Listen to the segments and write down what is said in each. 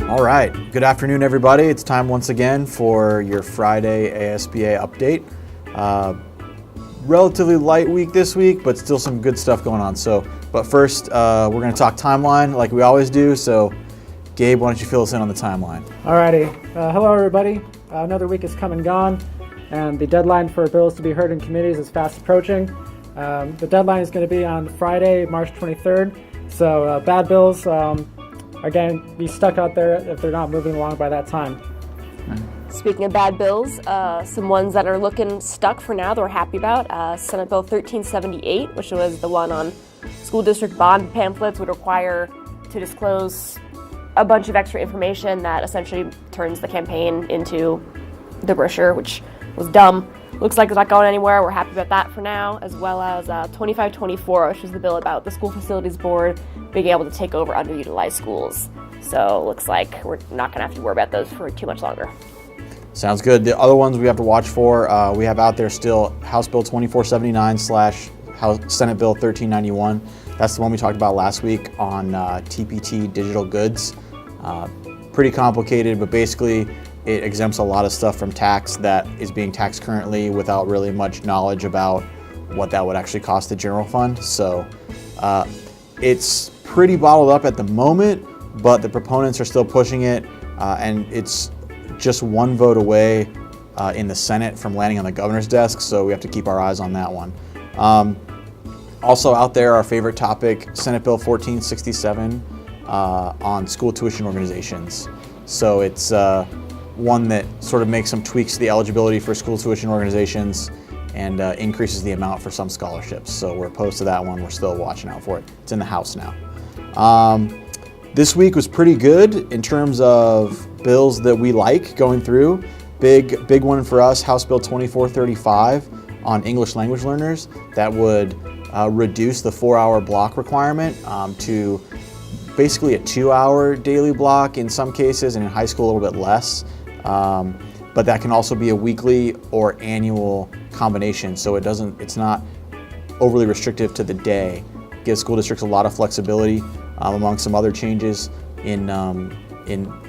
All right, good afternoon, everybody. It's time once again for your Friday ASBA update. Relatively light week this week, but still some good stuff going on. But first, we're going to talk timeline like we always do. So, Gabe, why don't you fill us in on the timeline? Alrighty. Hello, everybody. Another week is come and gone, and the deadline for bills to be heard in committees is fast approaching. The deadline is going to be on Friday, March 23rd. So, bad bills are going to be stuck out there if they're not moving along by that time. Speaking of bad bills, some ones that are looking stuck for now that we're happy about. Senate Bill 1378, which was the one on school district bond pamphlets, would require to disclose a bunch of extra information that essentially turns the campaign into the brochure, which was dumb. Looks like it's not going anywhere. We're happy about that for now, as well as 2524, which is the bill about the school facilities board being able to take over underutilized schools. So looks like we're not going to have to worry about those for too much longer. Sounds good. The other ones we have to watch for, we have out there still House Bill 2479 / Senate Bill 1391. That's the one we talked about last week on TPT digital goods. Pretty complicated, but basically it exempts a lot of stuff from tax that is being taxed currently without really much knowledge about what that would actually cost the general fund. So it's pretty bottled up at the moment, but the proponents are still pushing it, and it's just one vote away in the Senate from landing on the governor's desk, so we have to keep our eyes on that one. Also out there, our favorite topic, Senate Bill 1467 on school tuition organizations. So it's one that sort of makes some tweaks to the eligibility for school tuition organizations and increases the amount for some scholarships. So we're opposed to that one. We're still watching out for it. It's in the House now. This week was pretty good in terms of bills that we like going through. Big one for us, House Bill 2435 on English language learners. That would reduce the 4-hour block requirement to basically a 2-hour daily block in some cases, and in high school a little bit less. But that can also be a weekly or annual combination, so it's not overly restrictive to the day. It gives school districts a lot of flexibility among some other changes in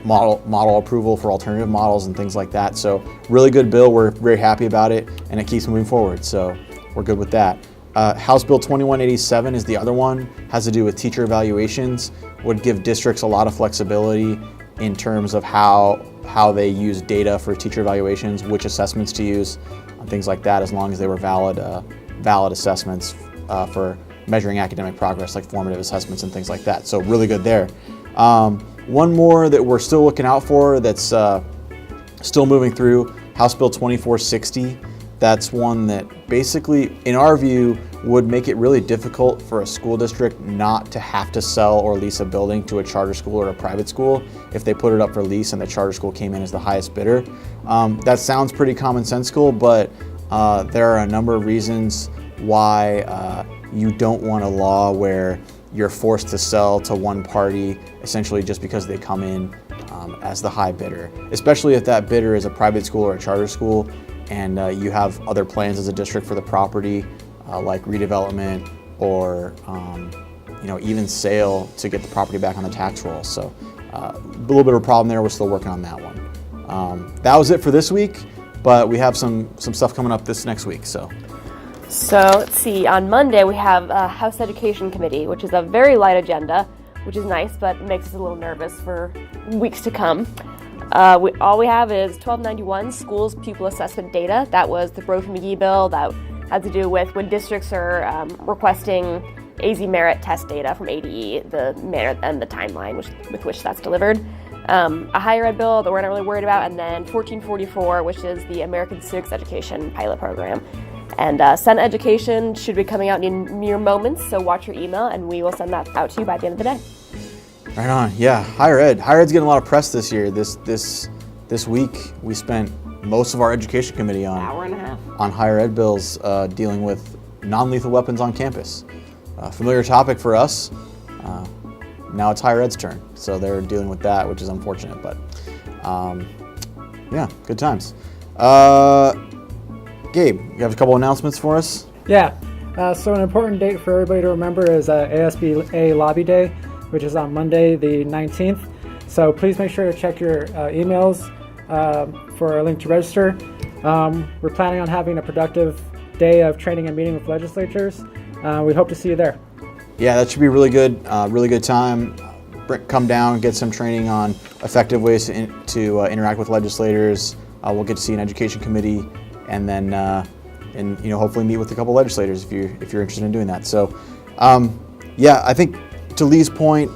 model approval for alternative models and things like that. So really good bill. We're very happy about it, and it keeps moving forward. So we're good with that. House Bill 2187 is the other one. Has to do with teacher evaluations. Would give districts a lot of flexibility in terms of how they use data for teacher evaluations, which assessments to use, things like that, as long as they were valid assessments for measuring academic progress, like formative assessments and things like that. So really good there. One more that we're still looking out for that's still moving through, House Bill 2460. That's one that basically, in our view, would make it really difficult for a school district not to have to sell or lease a building to a charter school or a private school if they put it up for lease and the charter school came in as the highest bidder. That sounds pretty commonsensical, but there are a number of reasons why you don't want a law where you're forced to sell to one party essentially just because they come in as the high bidder, especially if that bidder is a private school or a charter school and you have other plans as a district for the property, like redevelopment or even sale to get the property back on the tax roll. So a little bit of a problem there. We're still working on that one. That was it for this week, but we have some stuff coming up this next week. So let's see. On Monday we have a House Education Committee, which is a very light agenda, which is nice, but makes us a little nervous for weeks to come. All we have is 1291 schools pupil assessment data. That was the Brophy-McGee bill that had to do with when districts are requesting AZ merit test data from ADE, the manner and the timeline with which that's delivered. A higher ed bill that we're not really worried about, and then 1444, which is the American Civics Education pilot program. And Senate Education should be coming out in mere moments, so watch your email, and we will send that out to you by the end of the day. Right on. Yeah, higher ed. Higher ed's getting a lot of press this year. This week we spent most of our education committee on hour and a half on higher ed bills dealing with non-lethal weapons on campus. Familiar topic for us. Now it's higher ed's turn, so they're dealing with that, which is unfortunate. But yeah, good times. Gabe, you have a couple announcements for us? Yeah. So an important date for everybody to remember is ASBA Lobby Day, which is on Monday the 19th. So please make sure to check your emails for a link to register. We're planning on having a productive day of training and meeting with legislatures. We hope to see you there. Yeah, that should be really good time. Come down, get some training on effective ways to interact with legislators. We'll get to see an education committee, and then hopefully meet with a couple legislators if you're interested in doing that. So, yeah, I think to Lee's point,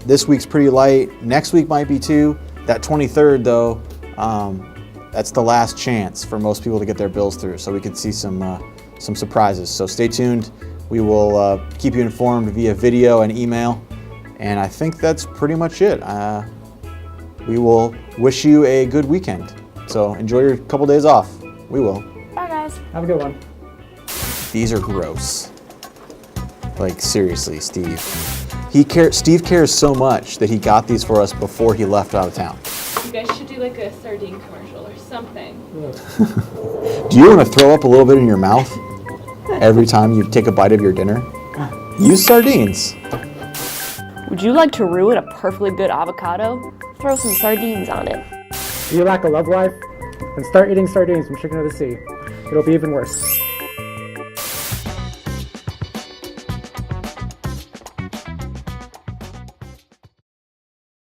this week's pretty light. Next week might be too. That 23rd though, that's the last chance for most people to get their bills through. So we could see some surprises. So stay tuned. We will keep you informed via video and email. And I think that's pretty much it. We will wish you a good weekend. So enjoy your couple days off. We will. Bye, guys. Have a good one. These are gross. Like, seriously, Steve. Steve cares so much that he got these for us before he left out of town. You guys should do like a sardine commercial or something. Do you want to throw up a little bit in your mouth every time you take a bite of your dinner? Use sardines. Would you like to ruin a perfectly good avocado? Throw some sardines on it. Do you lack a love life? Then start eating sardines from Chicken of the Sea. It'll be even worse.